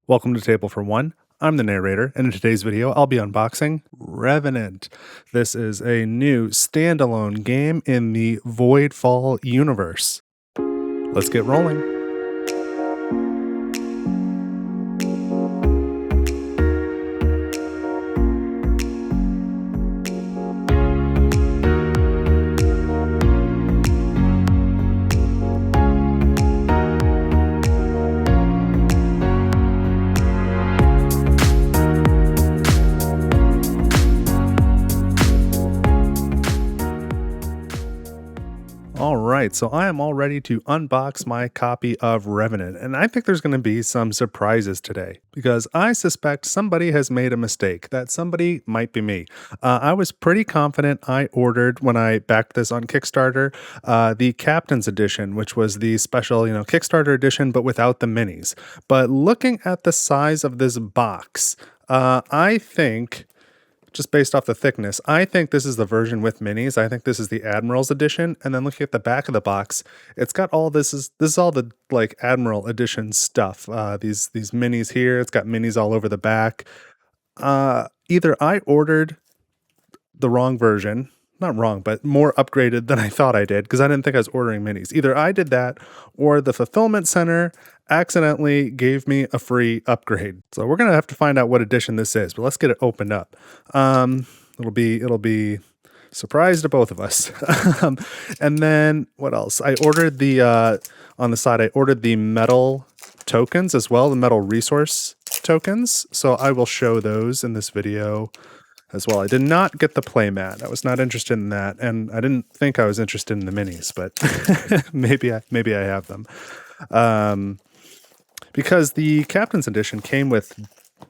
Welcome to Table for One. I'm the narrator, and in today's video, I'll be unboxing Revenant. This is a new standalone game in the Voidfall universe. Let's get rolling. Alright, so I am all ready to unbox my copy of Revenant, and I think there's going to be some surprises today, because I suspect somebody has made a mistake. That somebody might be me. I was pretty confident I ordered, when I backed this on Kickstarter, the Captain's Edition, which was the special, Kickstarter edition, but without the minis. But looking at the size of this box, I think... just based off the thickness, I think this is the version with minis. I think this is the Admiral's Edition. And then looking at the back of the box, it's got all this is all the like Admiral Edition stuff. These minis here. It's got minis all over the back. Either I ordered the wrong version, not wrong, but more upgraded than I thought I did, because I didn't think I was ordering minis. Either I did that, or the fulfillment center accidentally gave me a free upgrade. So we're gonna have to find out what edition this is, but let's get it opened up. It'll be surprise to both of us. And then what else? I ordered the on the side, I ordered the metal tokens as well, the metal resource tokens. So I will show those in this video as well. I did not get the playmat. I was not interested in that, and I didn't think I was interested in the minis, but maybe I have them. Because the Captain's Edition came with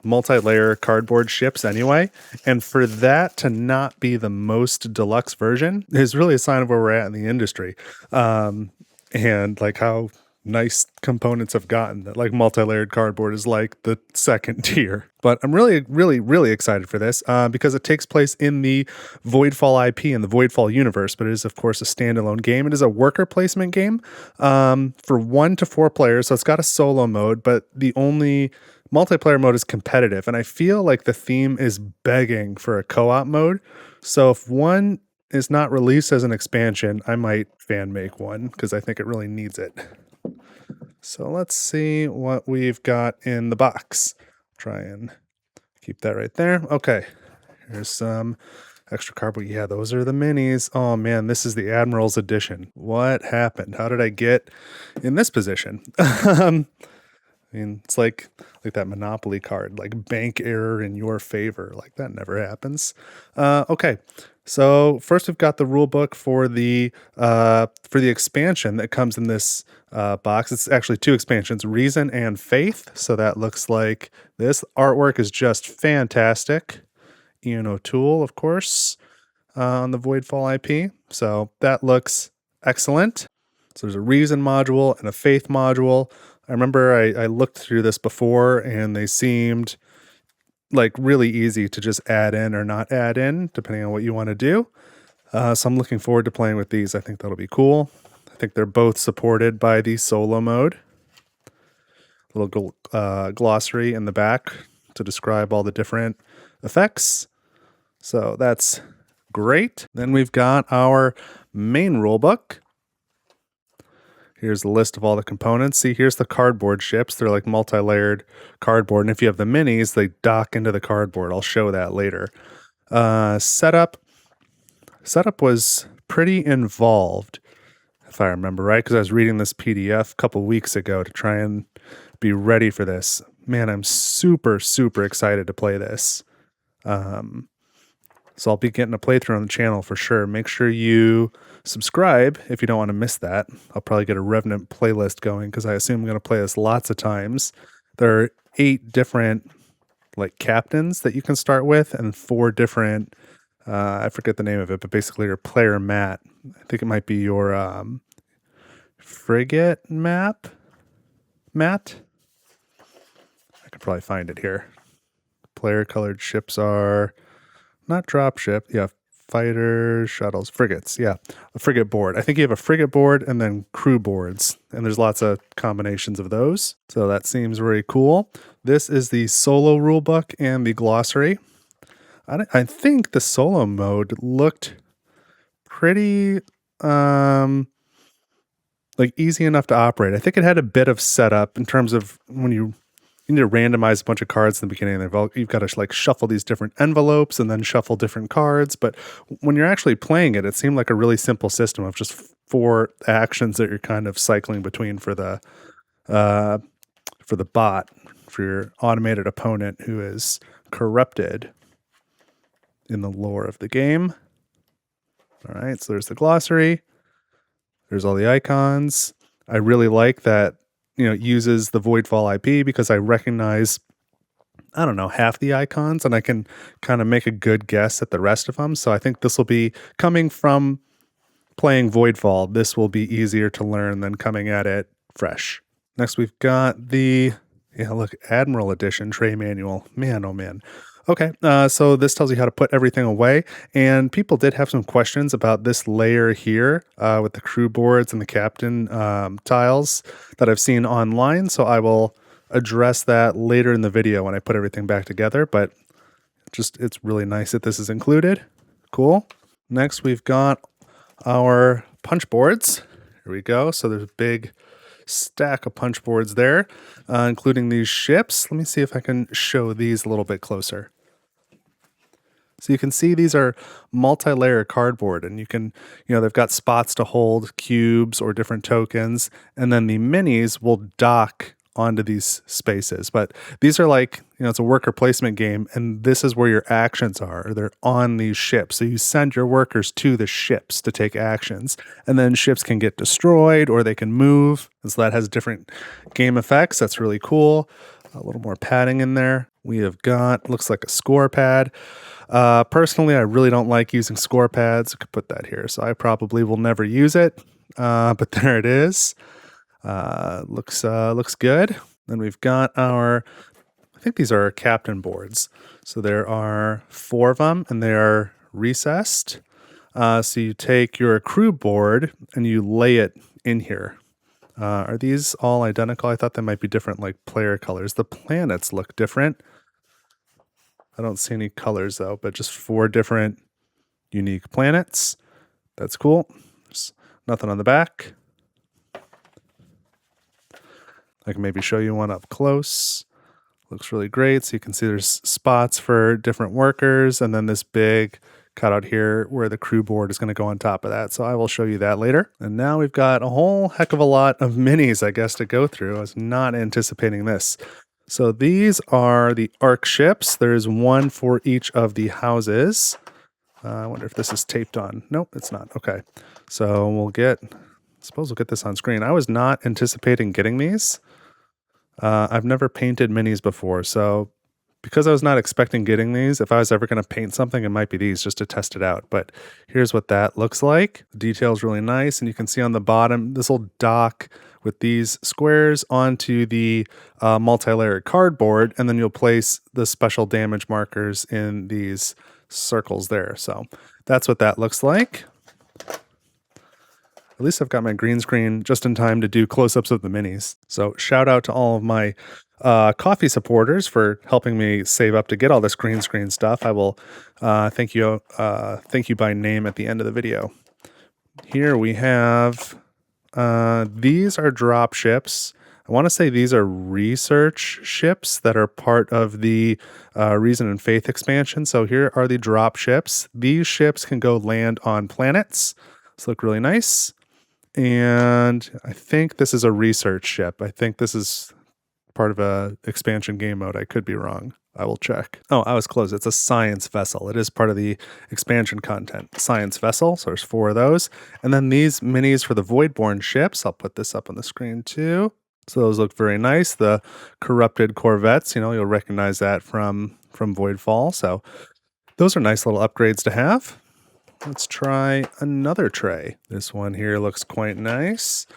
multi-layer cardboard ships anyway, and for that to not be the most deluxe version is really a sign of where we're at in the industry, and like how nice components have gotten, that like multi-layered cardboard is like the second tier. But I'm really excited for this because it takes place in the Voidfall IP and the Voidfall universe, but it is of course a standalone game. It is a worker placement game for 1 to 4 players, so it's got a solo mode, but the only multiplayer mode is competitive, and I feel like the theme is begging for a co-op mode. So if one is not released as an expansion, I might fan make one because I think it really needs it. So let's see what we've got in the box. Try and keep that right there. Okay, here's some extra cardboard. Yeah, those are the minis. Oh man, this is the Admiral's Edition. What happened? How did I get in this position? I mean, it's like that Monopoly card, like bank error in your favor. Like that never happens. Okay, so first we've got the rule book for the expansion that comes in this box. It's actually 2 expansions, Reason and Faith. So that looks like this. Artwork is just fantastic. Ian O'Toole, of course, on the Voidfall IP. So that looks excellent. So there's a Reason module and a Faith module. I remember I looked through this before, and they seemed like really easy to just add in or not add in, depending on what you want to do. So I'm looking forward to playing with these. I think that'll be cool. I think they're both supported by the solo mode. Little glossary in the back to describe all the different effects. So that's great. Then we've got our main rulebook. Here's the list of all the components. See, here's the cardboard ships. They're like multi-layered cardboard. And if you have the minis, they dock into the cardboard. I'll show that later. Setup was pretty involved, if I remember right, because I was reading this PDF a couple weeks ago to try and be ready for this. Man, I'm super excited to play this. So I'll be getting a playthrough on the channel for sure. Make sure you subscribe if you don't want to miss that. I'll probably get a Revenant playlist going because I assume I'm going to play this lots of times. There are 8 different like captains that you can start with, and 4 different, I forget the name of it, but basically your player mat. I think it might be your frigate mat. I could probably find it here. Player colored ships are not dropship. Yeah, fighters, shuttles, frigates. Yeah, a frigate board. I think you have a frigate board and then crew boards, and there's lots of combinations of those. So that seems very cool. This is the solo rulebook and the glossary. I think the solo mode looked pretty like easy enough to operate. I think it had a bit of setup in terms of when you need to randomize a bunch of cards in the beginning. You've got to like shuffle these different envelopes and then shuffle different cards. But when you're actually playing it, it seemed like a really simple system of just 4 actions that you're kind of cycling between for the bot, for your automated opponent who is corrupted in the lore of the game. All right, so there's the glossary. There's all the icons. I really like that, it uses the Voidfall IP because I recognize, I don't know, half the icons and I can kind of make a good guess at the rest of them. So I think this will be coming from playing Voidfall. This will be easier to learn than coming at it fresh. Next, we've got the, Admiral Edition tray manual. Man, oh man. Okay, so this tells you how to put everything away, and people did have some questions about this layer here with the crew boards and the captain tiles that I've seen online, so I will address that later in the video when I put everything back together, but it's really nice that this is included. Cool. Next, we've got our punch boards. Here we go. So there's a big stack of punch boards there, including these ships. Let me see if I can show these a little bit closer. So you can see these are multi-layer cardboard, and you can, they've got spots to hold cubes or different tokens, and then the minis will dock onto these spaces. But these are like, it's a worker placement game, and this is where your actions are. They're on these ships. So you send your workers to the ships to take actions, and then ships can get destroyed or they can move. And so that has different game effects. That's really cool. A little more padding in there. We have got, looks like a score pad. Personally, I really don't like using score pads. I could put that here. So I probably will never use it. But there it is. Looks good. Then we've got I think these are our captain boards. So there are 4 of them and they are recessed. So you take your crew board and you lay it in here. Are these all identical? I thought they might be different, like player colors. The planets look different. I don't see any colors though, but just 4 different unique planets. That's cool. There's nothing on the back. I can maybe show you one up close. Looks really great. So you can see there's spots for different workers, and then this big cutout here where the crew board is going to go on top of that. So I will show you that later. And now we've got a whole heck of a lot of minis, I guess, to go through. I was not anticipating this. So these are the arc ships. There's 1 for each of the houses. I wonder if this is taped on. Nope, it's not. Okay. So I suppose we'll get this on screen. I was not anticipating getting these. I've never painted minis before, so because I was not expecting getting these, if I was ever going to paint something, it might be these just to test it out. But here's what that looks like. The detail's really nice, and you can see on the bottom, this will dock with these squares onto the multi-layered cardboard, and then you'll place the special damage markers in these circles there. So that's what that looks like. At least I've got my green screen just in time to do close-ups of the minis. So shout out to all of my coffee supporters for helping me save up to get all this green screen stuff. I will thank you by name at the end of the video. Here we have, these are drop ships. I want to say these are research ships that are part of the Reason and Faith expansion. So here are the drop ships. These ships can go land on planets. These look really nice. And I think this is a research ship. I think this is part of a expansion game mode. I could be wrong. I will check. Oh, I was close. It's a science vessel. It is part of the expansion content. Science vessel. So there's 4 of those. And then these minis for the Voidborn ships. I'll put this up on the screen too. So those look very nice. The corrupted corvettes, you'll recognize that from Voidfall. So those are nice little upgrades to have. Let's try another tray. This one here looks quite nice.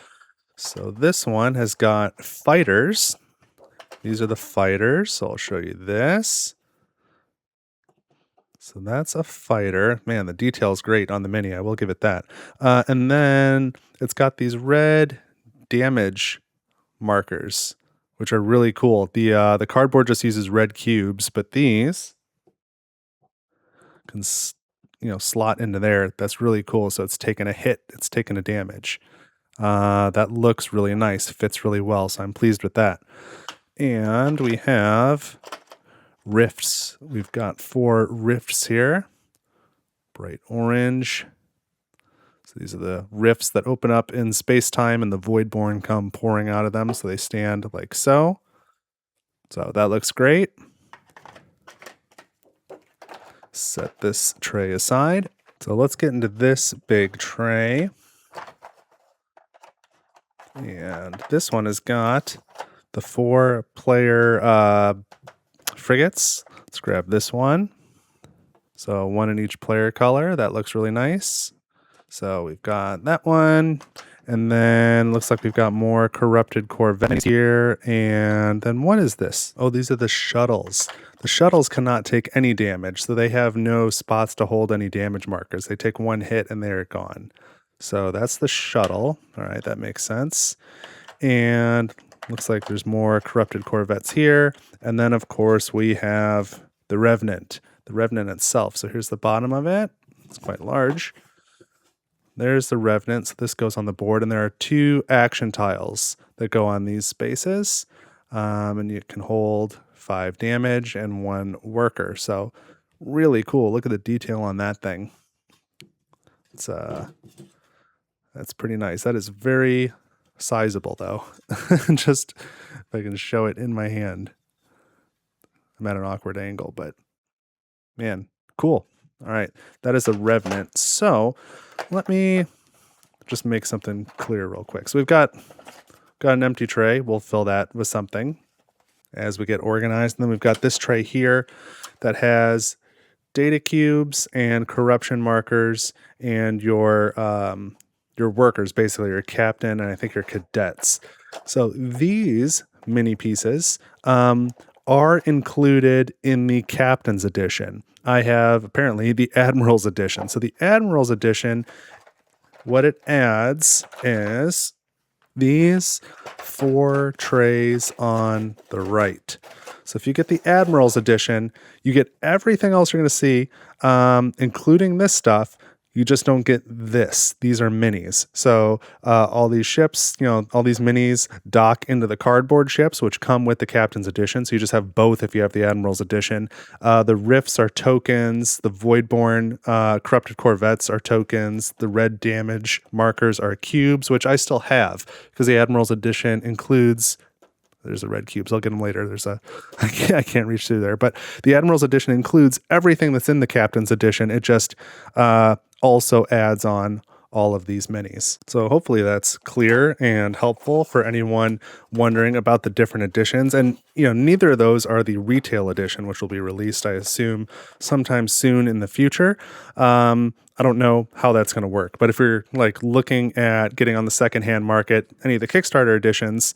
So this one has got fighters. These are the fighters. So I'll show you this. So that's a fighter. Man, the detail is great on the mini. I will give it that. And then it's got these red damage markers, which are really cool. The cardboard just uses red cubes, but these can slot into there. That's really cool. So it's taking a hit, it's taking a damage. That looks really nice, fits really well, so I'm pleased with that. And we have rifts. We've got 4 rifts here. Bright orange. So these are the rifts that open up in space-time and the Voidborn come pouring out of them, so they stand like so. So that looks great. Set this tray aside. So let's get into this big tray. And this one has got the 4-player frigates. Let's grab this one. So 1 in each player color. That looks really nice. So we've got that one. And then looks like we've got more corrupted Corvettes here. And then what is this? Oh, these are the shuttles. The shuttles cannot take any damage, so they have no spots to hold any damage markers. They take 1 hit and they're gone. So that's the shuttle. All right, that makes sense. And looks like there's more corrupted Corvettes here. And then, of course, we have the Revenant itself. So here's the bottom of it. It's quite large. There's the Revenant. So this goes on the board. And there are 2 action tiles that go on these spaces. And you can hold 5 damage and 1 worker. So really cool. Look at the detail on that thing. It's that's pretty nice. That is very sizable, though. Just if I can show it in my hand. I'm at an awkward angle, but man, cool. All right, that is a Revenant. So let me just make something clear real quick. So we've got an empty tray. We'll fill that with something as we get organized. And then we've got this tray here that has data cubes and corruption markers and your workers, basically your captain and I think your cadets. So these mini pieces are included in the Captain's Edition. I have apparently the Admiral's Edition. So the Admiral's Edition, what it adds is these 4 trays on the right. So if you get the Admiral's Edition, you get everything else you're going to see, including this stuff. You just don't get this. These are minis. So all these ships, all these minis dock into the cardboard ships, which come with the Captain's Edition. So you just have both if you have the Admiral's Edition. The rifts are tokens. The Voidborn corrupted Corvettes are tokens. The red damage markers are cubes, which I still have because the Admiral's Edition includes... There's the red cubes. I'll get them later. I can't reach through there. But the Admiral's Edition includes everything that's in the Captain's Edition. It just also adds on all of these minis. So hopefully that's clear and helpful for anyone wondering about the different editions. And, neither of those are the retail edition, which will be released, I assume, sometime soon in the future. I don't know how that's going to work. But if you're looking at getting on the secondhand market, any of the Kickstarter editions,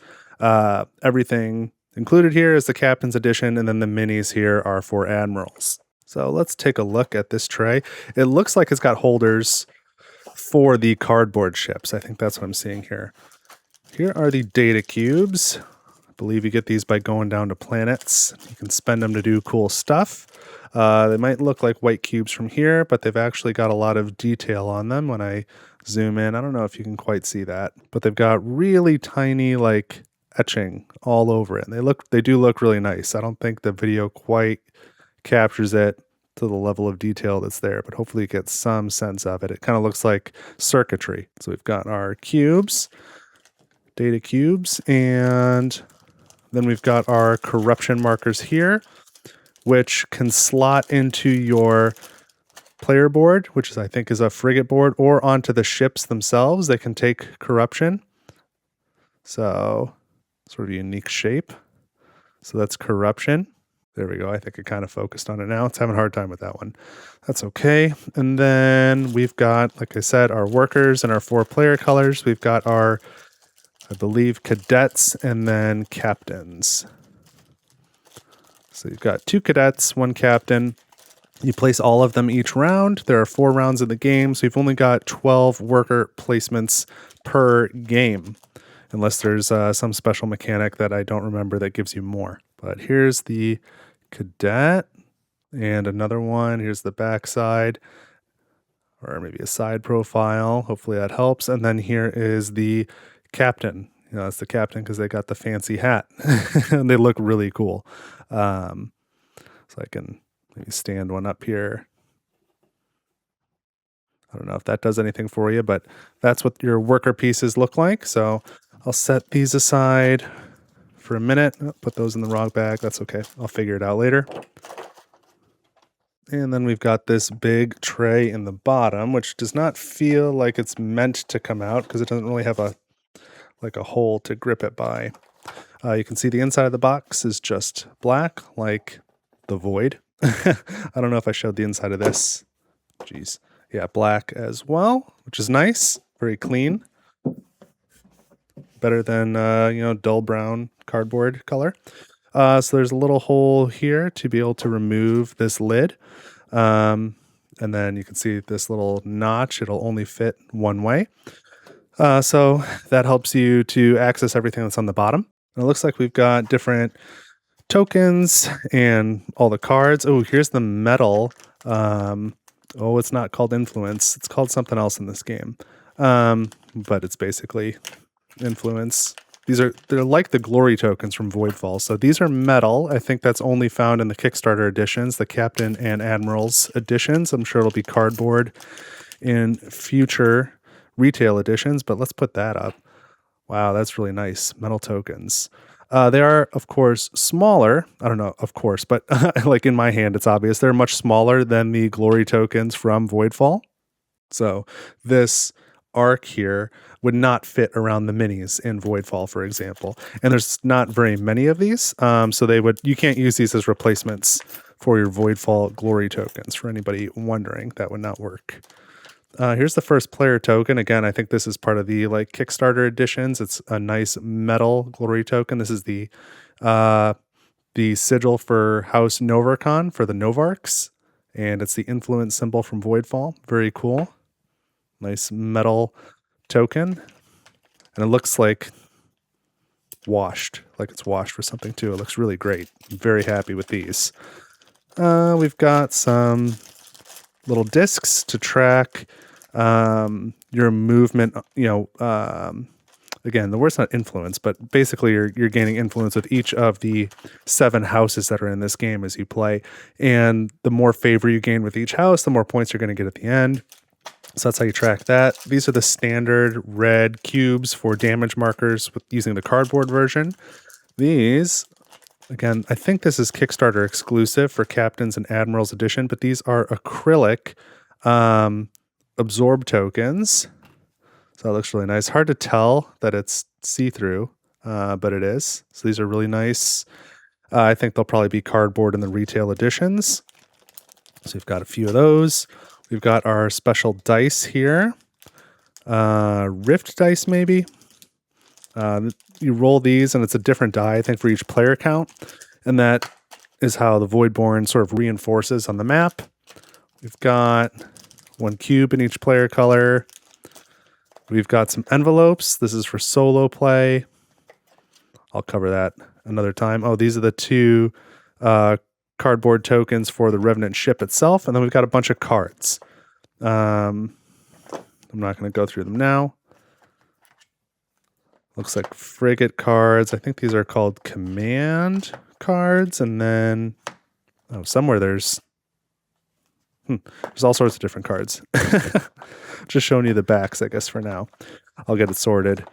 everything included here is the Captain's Edition, and then the minis here are for Admirals. So let's take a look at this tray. It looks like it's got holders for the cardboard ships. I think that's what I'm seeing here. Here are the data cubes. I believe you get these by going down to planets. You can spend them to do cool stuff. They might look like white cubes from here, but they've actually got a lot of detail on them when I zoom in. I don't know if you can quite see that, but they've got really tiny etching all over it. And they do look really nice. I don't think the video quite captures it to the level of detail that's there, but hopefully you get some sense of it. It kind of looks like circuitry. So we've got our cubes, data cubes, and then we've got our corruption markers here, which can slot into your player board, which I think is a frigate board, or onto the ships themselves. They can take corruption. So sort of a unique shape. So that's corruption. There we go. I think it kind of focused on it now. It's having a hard time with that one. That's okay. And then we've got, like I said, our workers and our 4 player colors. We've got our, I believe, cadets and then captains. So you've got 2 cadets, 1 captain. You place all of them each round. There are 4 rounds in the game, so you've only got 12 worker placements per game. unless there's some special mechanic that I don't remember that gives you more. But here's the cadet and another one. Here's the back side, or maybe a side profile. Hopefully that helps. And then here is the captain. You know, it's the captain because they got the fancy hat and they look really cool. So I can maybe stand one up here. I don't know if that does anything for you, but that's what your worker pieces look like. So I'll set these aside for a minute. Oh, put those in the wrong bag. That's okay. I'll figure it out later. And then we've got this big tray in the bottom, which does not feel like it's meant to come out because it doesn't really have a hole to grip it by. You can see the inside of the box is just black, like the void. I don't know if I showed the inside of this. Jeez. Yeah, black as well, which is nice. Very clean. Better than, dull brown cardboard color. So there's a little hole here to be able to remove this lid. And then you can see this little notch. It'll only fit one way. So that helps you to access everything that's on the bottom. And it looks like we've got different tokens and all the cards. Oh, here's the metal. It's not called influence. It's called something else in this game. But it's basically influence. They're like the glory tokens from Voidfall. So these are metal. I think that's only found in the Kickstarter editions, the Captain and Admiral's editions. I'm sure it'll be cardboard in future retail editions, but let's put that up. Wow, that's really nice. Metal tokens. They are, of course, smaller. I don't know, of course, but like in my hand, it's obvious. They're much smaller than the glory tokens from Voidfall. So this arc here would not fit around the minis in Voidfall, for example. And there's not very many of these. So you can't use these as replacements for your Voidfall glory tokens. For anybody wondering, that would not work. Here's the first player token. Again, I think this is part of the Kickstarter editions. It's a nice metal glory token. This is the sigil for House Novarcon for the Novarks, and it's the influence symbol from Voidfall. Very cool. Nice metal token, and it looks like washed, like it's washed with something too. It looks really great. I'm very happy with these. We've got some little discs to track your movement. Again, the word's not influence, but basically you're gaining influence with each of the 7 houses that are in this game as you play. And the more favor you gain with each house, the more points you're going to get at the end. So that's how you track that. These are the standard red cubes for damage markers using the cardboard version. These, again, I think this is Kickstarter exclusive for Captain's and Admiral's edition, but these are acrylic absorb tokens. So that looks really nice. Hard to tell that it's see-through, but it is. So these are really nice. I think they'll probably be cardboard in the retail editions. So we've got a few of those. We've got our special dice here. Rift dice, maybe. You roll these, and it's a different die, I think, for each player count. And that is how the Voidborn sort of reinforces on the map. We've got 1 cube in each player color. We've got some envelopes. This is for solo play. I'll cover that another time. Oh, these are the 2 cardboard tokens for the Revenant ship itself. And then we've got a bunch of cards. I'm not going to go through them now. Looks like frigate cards. I think these are called command cards. And then, somewhere there's all sorts of different cards. Just showing you the backs, I guess, for now. I'll get it sorted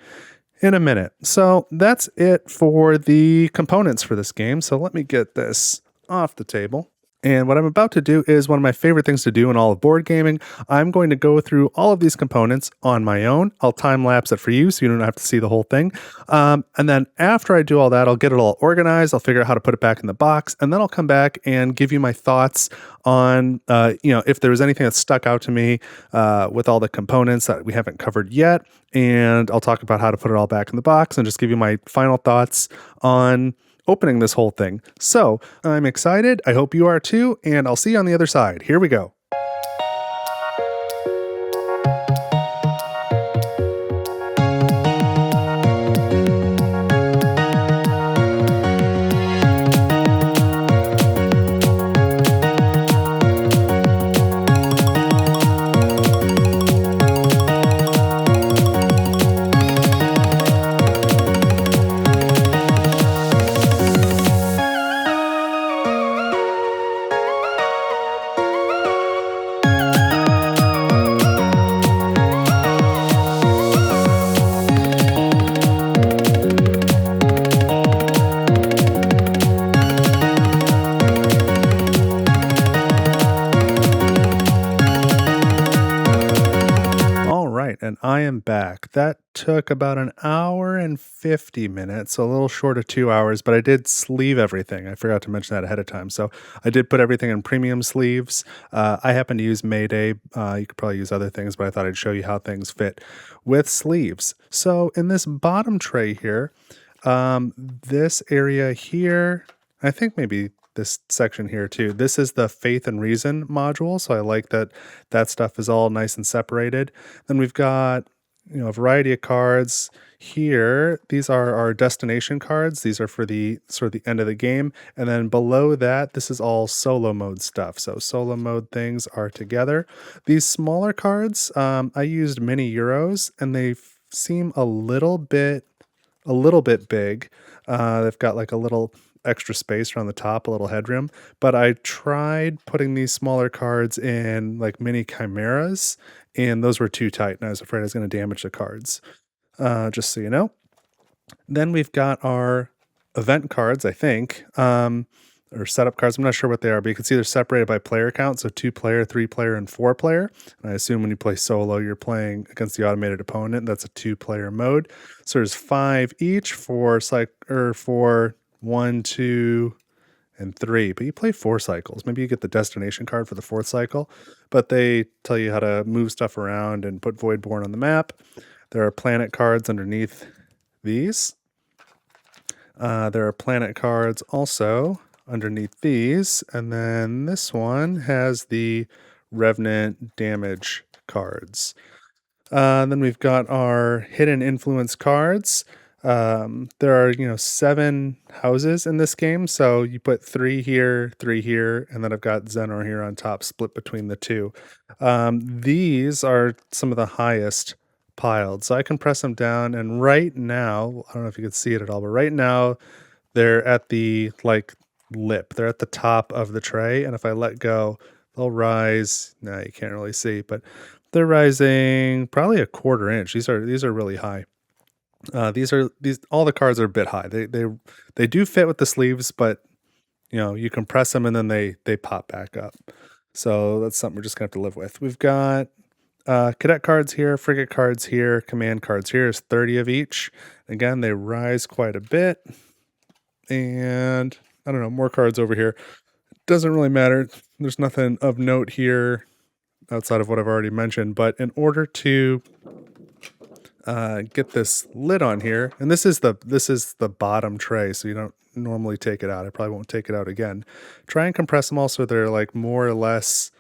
in a minute. So that's it for the components for this game. So let me get this off the table. And what I'm about to do is one of my favorite things to do in all of board gaming. I'm going to go through all of these components on my own. I'll time lapse it for you so you don't have to see the whole thing. And then after I do all that, I'll get it all organized. I'll figure out how to put it back in the box. And then I'll come back and give you my thoughts on, if there was anything that stuck out to me with all the components that we haven't covered yet. And I'll talk about how to put it all back in the box and just give you my final thoughts on opening this whole thing. So I'm excited. I hope you are too. And I'll see you on the other side. Here we go. I am back. That took about an hour and 50 minutes, so a little short of 2 hours, but I did sleeve everything. I forgot to mention that ahead of time. So I did put everything in premium sleeves. I happen to use Mayday. You could probably use other things, but I thought I'd show you how things fit with sleeves. So in this bottom tray here, this area here, I think maybe this section here too. This is the Faith and Reason module, so I like that that stuff is all nice and separated. Then we've got, you know, a variety of cards here. These are our destination cards. These are for the sort of the end of the game. And then below that, this is all solo mode stuff. So solo mode things are together. These smaller cards, I used mini Euros, and they seem a little bit big. They've got like a little extra space around the top, a little headroom. But I tried putting these smaller cards in like mini chimeras, and those were too tight, and I was afraid I was going to damage the cards. Just so you know. Then we've got our event cards, I think, or setup cards. I'm not sure what they are, but you can see they're separated by player count. So 2-player, 3-player, and 4-player. And I assume when you play solo, you're playing against the automated opponent. That's a 2-player mode. So there's 5 each for 1, 2, and 3. But you play 4 cycles. Maybe you get the destination card for the 4th cycle. But they tell you how to move stuff around and put Voidborn on the map. There are planet cards underneath these. There are planet cards also underneath these. And then this one has the Revenant damage cards. Then we've got our hidden influence cards. There are, 7 houses in this game. So you put 3 here, 3 here, and then I've got Xenor here on top, split between the 2. These are some of the highest piled. So I can press them down, and right now, I don't know if you can see it at all, but right now they're at the lip. They're at the top of the tray, and if I let go, they'll rise. No, you can't really see, but they're rising probably a 1/4 inch. These are really high. These all the cards are a bit high. They do fit with the sleeves, but you can press them and then they pop back up. So that's something we're just gonna have to live with. We've got cadet cards here, frigate cards here, command cards here. Is 30 of each. Again, they rise quite a bit. And I don't know, more cards over here. Doesn't really matter. There's nothing of note here outside of what I've already mentioned. But in order to get this lid on here, and this is the bottom tray, so you don't normally take it out. I probably won't take it out again. Try and compress them all so they're like more or less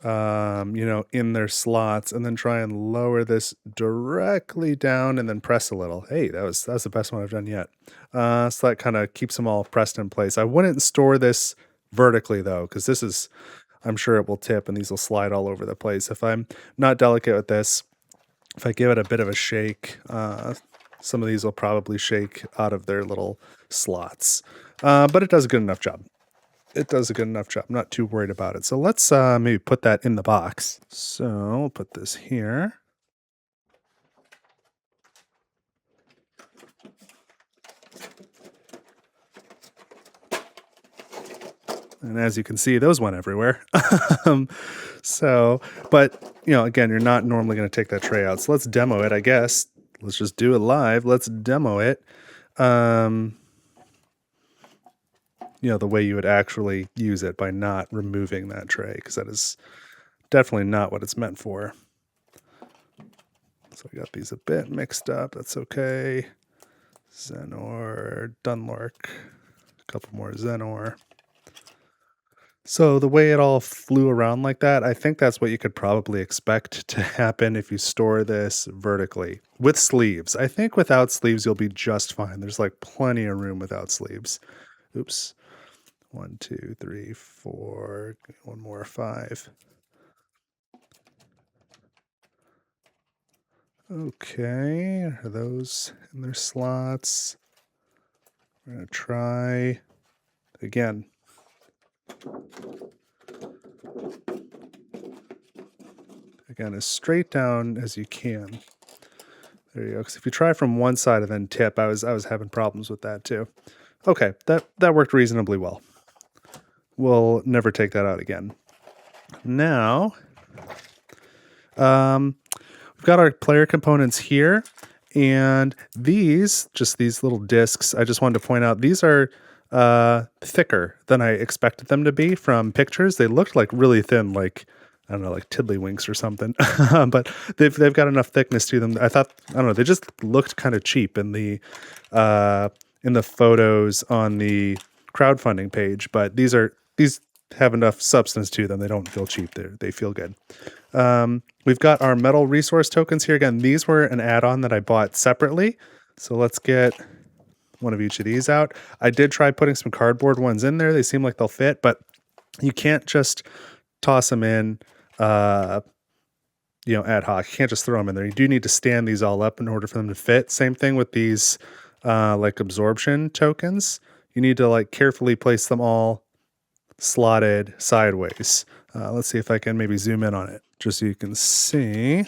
in their slots, and then try and lower this directly down and then press a little. Hey, that was the best one I've done yet. So that kind of keeps them all pressed in place. I wouldn't store this vertically though, because I'm sure it will tip and these will slide all over the place. If I'm not delicate with this, if I give it a bit of a shake, some of these will probably shake out of their little slots. But it does a good enough job. I'm not too worried about it. So let's maybe put that in the box. So we'll put this here. And as you can see, those went everywhere. But again, you're not normally going to take that tray out. So let's demo it, I guess. Let's just do it live. Let's demo it. The way you would actually use it by not removing that tray, because that is definitely not what it's meant for. So I got these a bit mixed up. That's okay. Xenor, Dunlork, a couple more Xenor. So the way it all flew around like that, I think that's what you could probably expect to happen if you store this vertically with sleeves. I think without sleeves, you'll be just fine. There's like plenty of room without sleeves. Oops. 1, 2, 3, 4, one more, 5. Okay, are those in their slots? We're going to try again. Again, as straight down as you can. There you go. Because if you try from one side and then tip, I was having problems with that too. Okay, that worked reasonably well. We'll never take that out again. Now, we've we've got our player components here, and these, just these little discs, I just wanted to point out, these are thicker than I expected them to be from pictures. They looked like really thin, like, I don't know, like tiddlywinks or something, but they've got enough thickness to them. I don't know, they just looked kind of cheap in the photos on the crowdfunding page, but these have enough substance to them. They don't feel cheap. They feel good. We've got our metal resource tokens here. Again, these were an add-on that I bought separately. So let's get one of each of these out. I did try putting some cardboard ones in there. They seem like they'll fit, but you can't just toss them in, ad hoc. You can't just throw them in there. You do need to stand these all up in order for them to fit. Same thing with these, like absorption tokens. You need to like carefully place them all slotted sideways. Let's see if I can maybe zoom in on it just so you can see.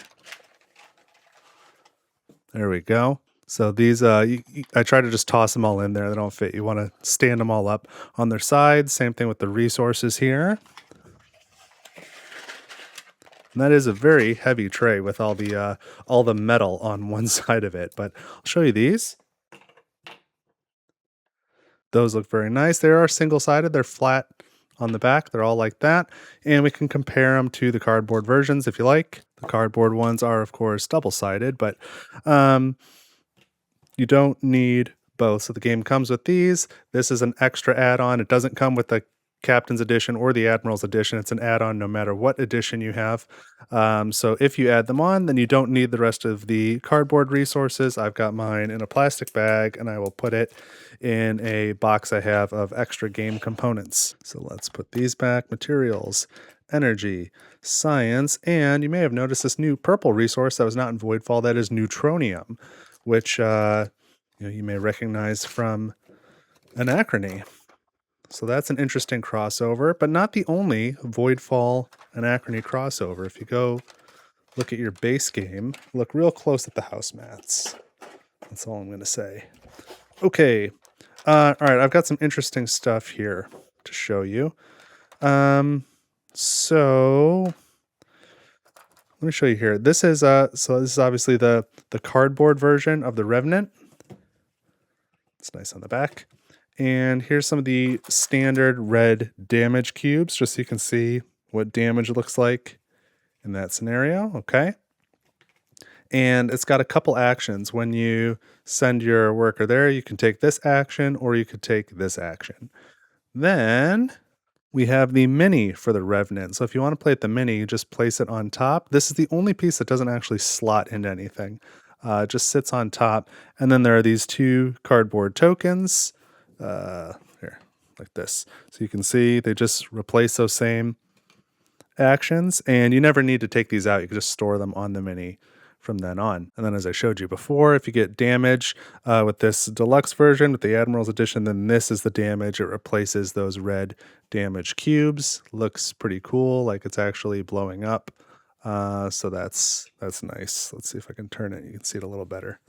There we go. So these, I try to just toss them all in there. They don't fit. You want to stand them all up on their sides. Same thing with the resources here. And that is a very heavy tray with all the metal on one side of it. But I'll show you these. Those look very nice. They are single-sided. They're flat on the back. They're all like that. And we can compare them to the cardboard versions if you like. The cardboard ones are, of course, double-sided, but you don't need both. So the game comes with these. This is an extra add-on. It doesn't come with the Captain's Edition or the Admiral's Edition. It's an add-on no matter what edition you have. So if you add them on, then you don't need the rest of the cardboard resources. I've got mine in a plastic bag, and I will put it in a box I have of extra game components. So let's put these back. Materials, energy, science, and you may have noticed this new purple resource that was not in Voidfall. That is neutronium, which you may recognize from Anachrony. So that's an interesting crossover, but not the only Voidfall Anachrony crossover. If you go look at your base game, look real close at the house mats. That's all I'm going to say. Okay. All right. I've got some interesting stuff here to show you. So let me show you here. This is this is obviously the cardboard version of the Revenant. It's nice on the back. And here's some of the standard red damage cubes, just so you can see what damage looks like in that scenario. Okay. And it's got a couple actions. When you send your worker there, you can take this action or you could take this action. Then we have the mini for the Revenant. So if you want to play at the mini, you just place it on top. This is the only piece that doesn't actually slot into anything. It just sits on top. And then there are these two cardboard tokens. Here, like this. So you can see they just replace those same actions, and you never need to take these out. You can just store them on the mini from then on. And then as I showed you before, if you get damage with this deluxe version, with the Admiral's Edition, then this is the damage. It replaces those red damage cubes. Looks pretty cool, like it's actually blowing up. So that's nice. Let's see if I can turn it. You can see it a little better.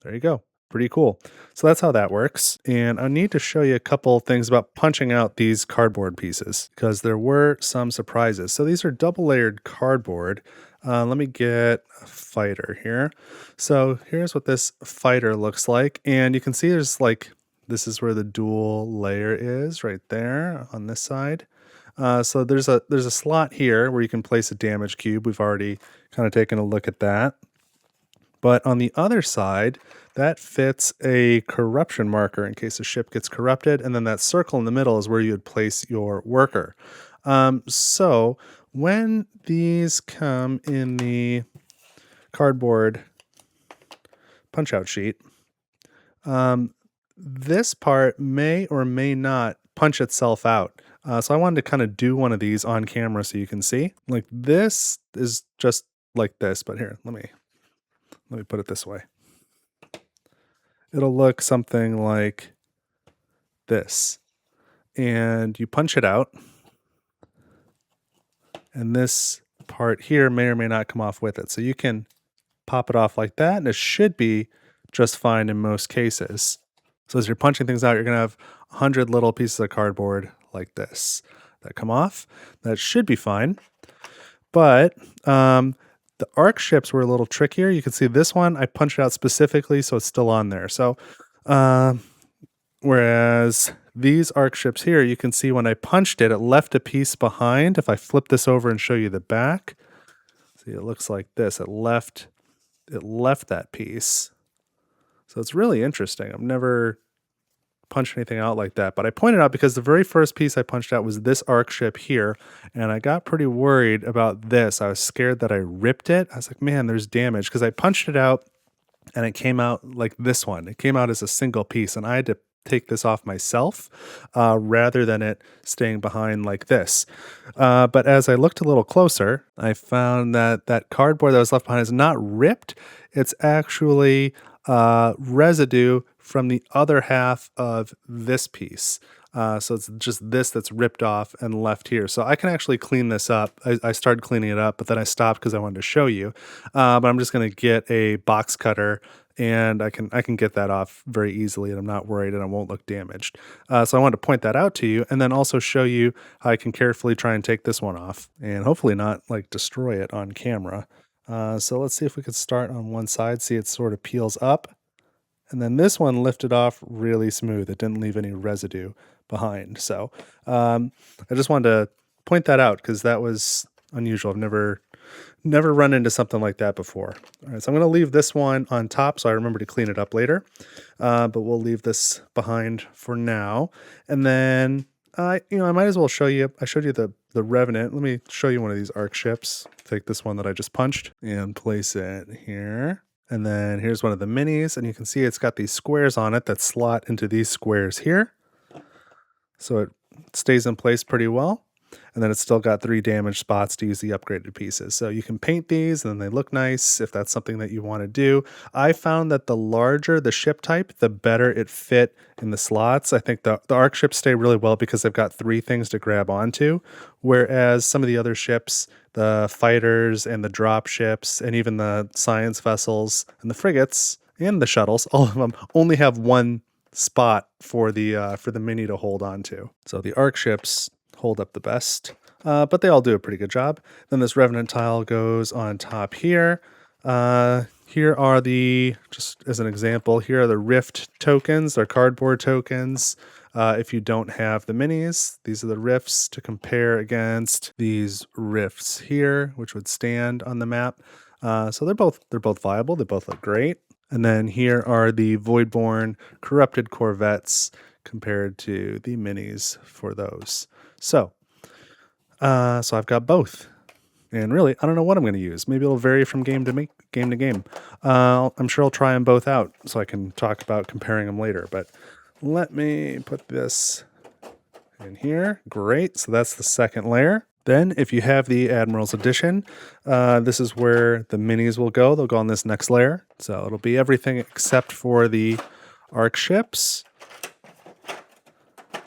There you go. Pretty cool. So that's how that works. And I need to show you a couple things about punching out these cardboard pieces because there were some surprises. So these are double layered cardboard. Let me get a fighter here. So here's what this fighter looks like. And you can see there's like, this is where the dual layer is right there on this side. So there's a slot here where you can place a damage cube. We've already kind of taken a look at that. But on the other side, that fits a corruption marker in case a ship gets corrupted. And then that circle in the middle is where you would place your worker. So when these come in the cardboard punch-out sheet, this part may or may not punch itself out. So I wanted to kind of do one of these on camera so you can see. Like this is just like this, but here, let me put it this way. It'll look something like this. And you punch it out. And this part here may or may not come off with it. So you can pop it off like that, and it should be just fine in most cases. So as you're punching things out, you're going to have 100 little pieces of cardboard like this that come off. That should be fine. But The arc ships were a little trickier. You can see this one, I punched it out specifically so it's still on there. So, whereas these arc ships here, you can see when I punched it, it left a piece behind. If I flip this over and show you the back, see, it looks like this. It left that piece. So it's really interesting. I've never punched anything out like that, but I pointed out because the very first piece I punched out was this arc ship here, and I got pretty worried about this. I was scared that I ripped it. I was like, man, there's damage, because I punched it out and it came out like this one. It came out as a single piece, and I had to take this off myself rather than it staying behind like this. But as I looked a little closer, I found that that cardboard that was left behind is not ripped. It's actually residue from the other half of this piece. So it's just this that's ripped off and left here. So I can actually clean this up. I started cleaning it up, but then I stopped because I wanted to show you. But I'm just going to get a box cutter, and I can get that off very easily, and I'm not worried, and it won't look damaged. So I wanted to point that out to you, and then also show you how I can carefully try and take this one off, and hopefully not like destroy it on camera. So let's see if we could start on one side. See, it sort of peels up. And then this one lifted off really smooth. It didn't leave any residue behind. So I just wanted to point that out because that was unusual. I've never run into something like that before. All right, so I'm going to leave this one on top so I remember to clean it up later. But we'll leave this behind for now. And then, I might as well show you. I showed you the Revenant. Let me show you one of these arc ships. Take this one that I just punched and place it here. And then here's one of the minis, and you can see it's got these squares on it that slot into these squares here. So it stays in place pretty well. And then it's still got 3 damaged spots to use the upgraded pieces. So you can paint these and they look nice if that's something that you want to do. I found that the larger the ship type, the better it fit in the slots. I think the arc ships stay really well because they've got 3 things to grab onto, whereas some of the other ships, the fighters and the drop ships and even the science vessels and the frigates and the shuttles, all of them only have 1 spot for the mini to hold on to. So the arc ships hold up the best, but they all do a pretty good job. Then this Revenant tile goes on top here. Here are just as an example, here are the Rift tokens. They're cardboard tokens. If you don't have the minis, these are the rifts to compare against these rifts here, which would stand on the map. So they're both viable. They both look great. And then here are the Voidborn corrupted corvettes compared to the minis for those. So I've got both. And really, I don't know what I'm going to use. Maybe it'll vary from game to game. I'm sure I'll try them both out so I can talk about comparing them later. But let me put this in here. Great. So that's the second layer. Then if you have the Admiral's Edition, this is where the minis will go. They'll go on this next layer. So it'll be everything except for the arc ships.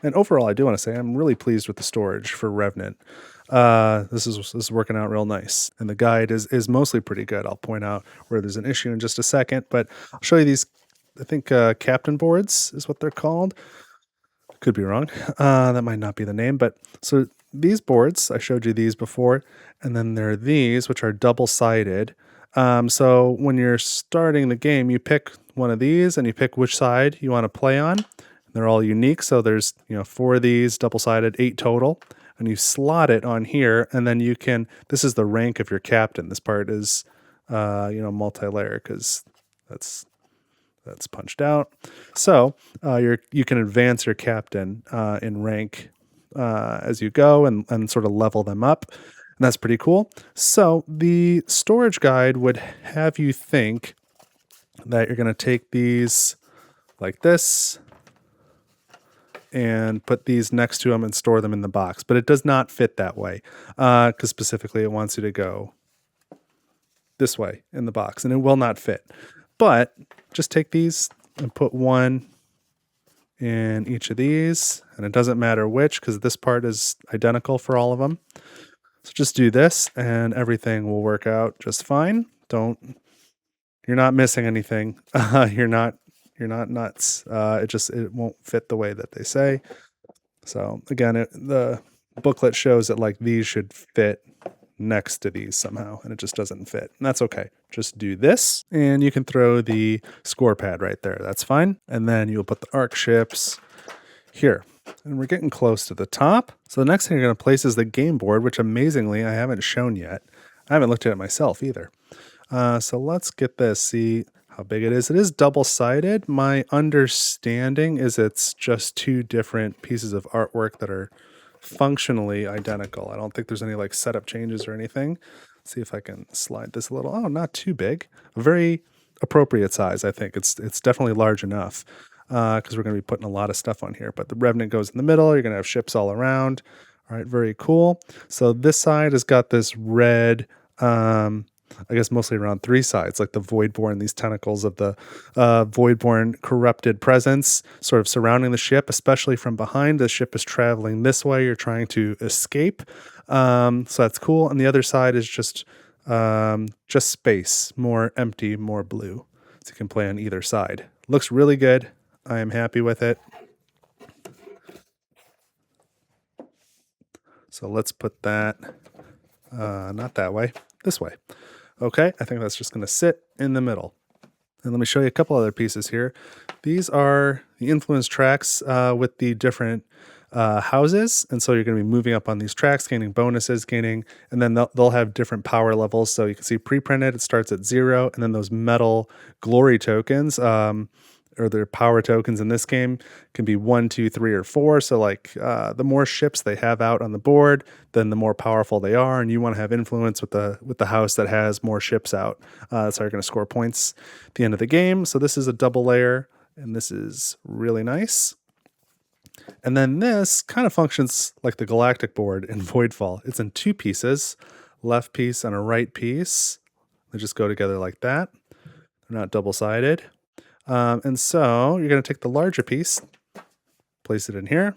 And overall, I do want to say I'm really pleased with the storage for Revenant. This is working out real nice. And the guide is mostly pretty good. I'll point out where there's an issue in just a second, but I'll show you these, I think captain boards is what they're called. Could be wrong. That might not be the name, but so these boards, I showed you these before, and then there are these, which are double-sided. So when you're starting the game, you pick one of these and you pick which side you want to play on. They're all unique. So there's, 4 of these double-sided, 8 total, and you slot it on here. And then this is the rank of your captain. This part is, multi-layer because that's punched out. So you can advance your captain in rank as you go and sort of level them up. And that's pretty cool. So the storage guide would have you think that you're going to take these like this and put these next to them and store them in the box. But it does not fit that way because specifically it wants you to go this way in the box, and it will not fit. But just take these and put one in each of these, and it doesn't matter which because this part is identical for all of them. So just do this and everything will work out just fine. You're not missing anything. You're not nuts. It won't fit the way that they say. So again, the booklet shows that like these should fit next to these somehow, and it just doesn't fit. And that's okay. Just do this, and you can throw the score pad right there. That's fine. And then you'll put the arc ships here. And we're getting close to the top. So the next thing you're going to place is the game board, which amazingly I haven't shown yet. I haven't looked at it myself either. So let's get this, see how big it is. It is double-sided. My understanding is it's just two different pieces of artwork that are functionally identical. I don't think there's any like setup changes or anything. Let's see if I can slide this a little. Oh, not too big. A very appropriate size, I think. It's definitely large enough because we're going to be putting a lot of stuff on here. But the Revenant goes in the middle. You're going to have ships all around. All right, very cool. So this side has got this red, I guess mostly around three sides, like the Voidborn, these tentacles of the Voidborn corrupted presence sort of surrounding the ship, especially from behind. The ship is traveling this way. You're trying to escape. So that's cool. And the other side is just space, more empty, more blue. So you can play on either side. Looks really good. I am happy with it. So let's put that, not that way, this way. Okay, I think that's just going to sit in the middle. And let me show you a couple other pieces here. These are the influence tracks with the different houses. And so you're going to be moving up on these tracks, gaining bonuses, and then they'll have different power levels. So you can see pre-printed, it starts at 0. And then those metal glory tokens, or their power tokens in this game, can be 1, 2, 3, or 4. So like the more ships they have out on the board, then the more powerful they are, and you want to have influence with the house that has more ships out. That's how you're going to score points at the end of the game. So this is a double layer, and this is really nice. And then this kind of functions like the Galactic board in Voidfall. It's in 2 pieces, left piece and a right piece. They just go together like that. They're not double-sided. And so you're going to take the larger piece, place it in here,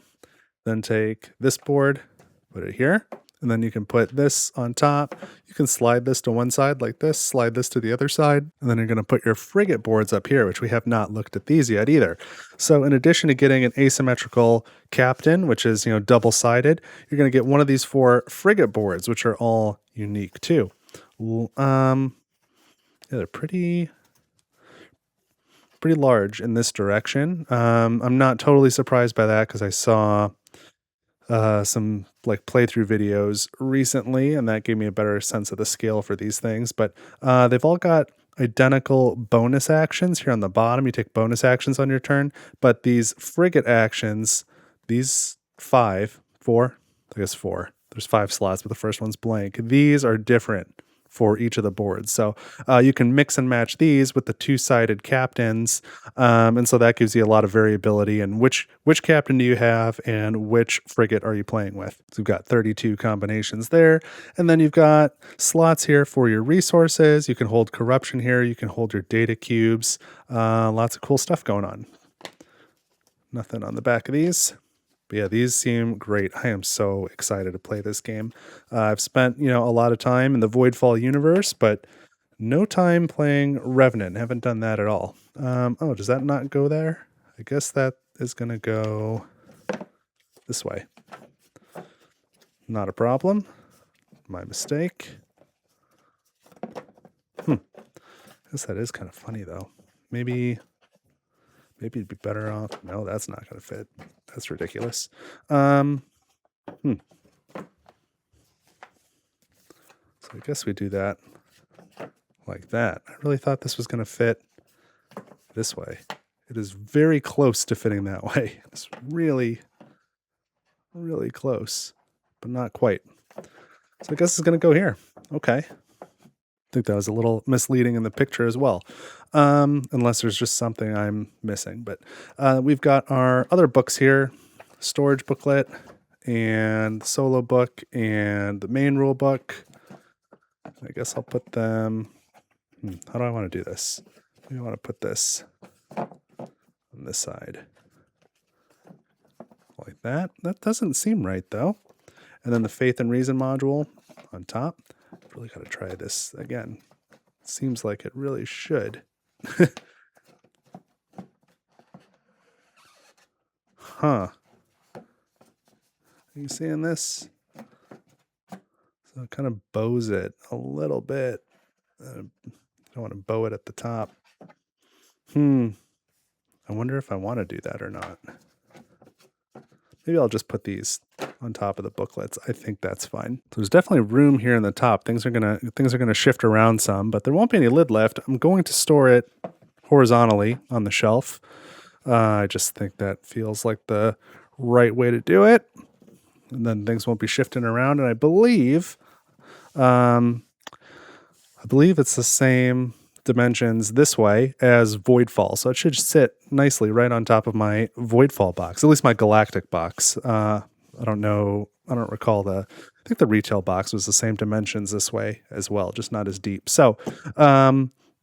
then take this board, put it here, and then you can put this on top. You can slide this to one side like this, slide this to the other side, and then you're going to put your frigate boards up here, which we have not looked at these yet either. So in addition to getting an asymmetrical captain, which is, double-sided, you're going to get one of these 4 frigate boards, which are all unique too. Yeah, they're pretty large in this direction. I'm not totally surprised by that because I saw some like playthrough videos recently, and that gave me a better sense of the scale for these things. But they've all got identical bonus actions here on the bottom. You take bonus actions on your turn, but these frigate actions, these 4, there's 5 slots, but the first one's blank. These are different for each of the boards. So you can mix and match these with the 2-sided captains. And so that gives you a lot of variability in which captain do you have and which frigate are you playing with. So we've got 32 combinations there. And then you've got slots here for your resources. You can hold corruption here. You can hold your data cubes. Lots of cool stuff going on. Nothing on the back of these. But yeah, these seem great. I am so excited to play this game. I've spent, a lot of time in the Voidfall universe, but no time playing Revenant. Haven't done that at all. Oh, does that not go there? I guess that is going to go this way. Not a problem. My mistake. I guess that is kind of funny, though. Maybe it'd be better off. No, that's not going to fit. That's ridiculous. So I guess we do that like that. I really thought this was going to fit this way. It is very close to fitting that way. It's really, really close, but not quite. So I guess it's going to go here. Okay. I think that was a little misleading in the picture as well. Unless there's just something I'm missing. But we've got our other books here, storage booklet and solo book and the main rule book. I guess I'll put them, how do I want to do this? Maybe I want to put this on this side. Like that. That doesn't seem right though. And then the Faith and Reason module on top. Really got to try this again. Seems like it really should. Huh. Are you seeing this? So So it kind of bows it a little bit. I don't want to bow it at the top. I wonder if I want to do that or not. Maybe I'll just put these on top of the booklets. I think that's fine. So there's definitely room here in the top. Things are gonna shift around some, but there won't be any lid left. I'm going to store it horizontally on the shelf. I just think that feels like the right way to do it. And then things won't be shifting around. And I believe it's the same dimensions this way as Voidfall. So it should sit nicely right on top of my Voidfall box, at least my Galactic box. I don't know. I don't recall I think the retail box was the same dimensions this way as well, just not as deep. So,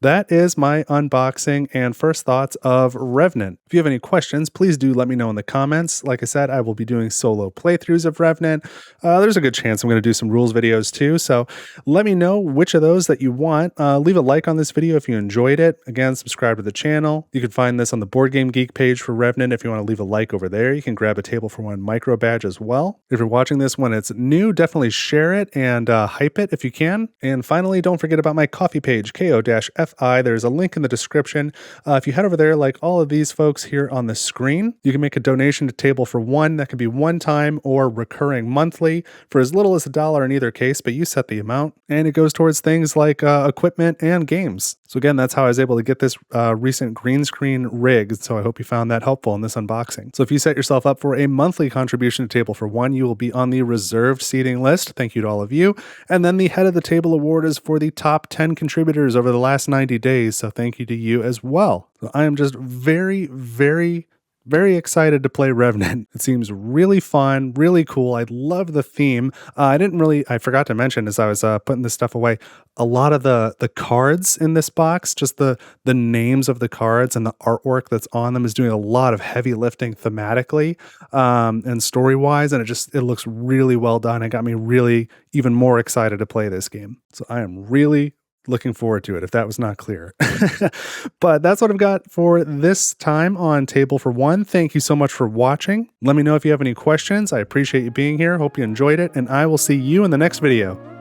that is my unboxing and first thoughts of Revenant. If you have any questions, please do let me know in the comments. Like I said, I will be doing solo playthroughs of Revenant. There's a good chance I'm going to do some rules videos too, so let me know which of those that you want. Leave a like on this video if you enjoyed it. Again, subscribe to the channel. You can find this on the Board Game Geek page for Revenant if you want to leave a like over there. You can grab a Table for One micro badge as well. If you're watching this when it's new, definitely share it and hype it if you can. And finally, don't forget about my coffee page, ko-f There's a link in the description. If you head over there, like all of these folks here on the screen, you can make a donation to Table for One. That could be one time or recurring monthly for as little as $1 in either case, but you set the amount, and it goes towards things like equipment and games. So again, that's how I was able to get this recent green screen rig. So I hope you found that helpful in this unboxing. So if you set yourself up for a monthly contribution to Table for One, you will be on the reserved seating list. Thank you to all of you. And then the Head of the Table award is for the top 10 contributors over the last 90 days. So thank you to you as well. So I am just very, very, very excited to play Revenant. It seems really fun, really cool. I love the theme. I forgot to mention as I was putting this stuff away, a lot of the cards in this box, just the names of the cards and the artwork that's on them is doing a lot of heavy lifting thematically and story-wise, and it looks really well done. It got me really even more excited to play this game. So I am really looking forward to it, if that was not clear. But that's what I've got for this time on Table for One. Thank you so much for watching. Let me know if you have any questions. I appreciate you being here. Hope you enjoyed it, and I will see you in the next video.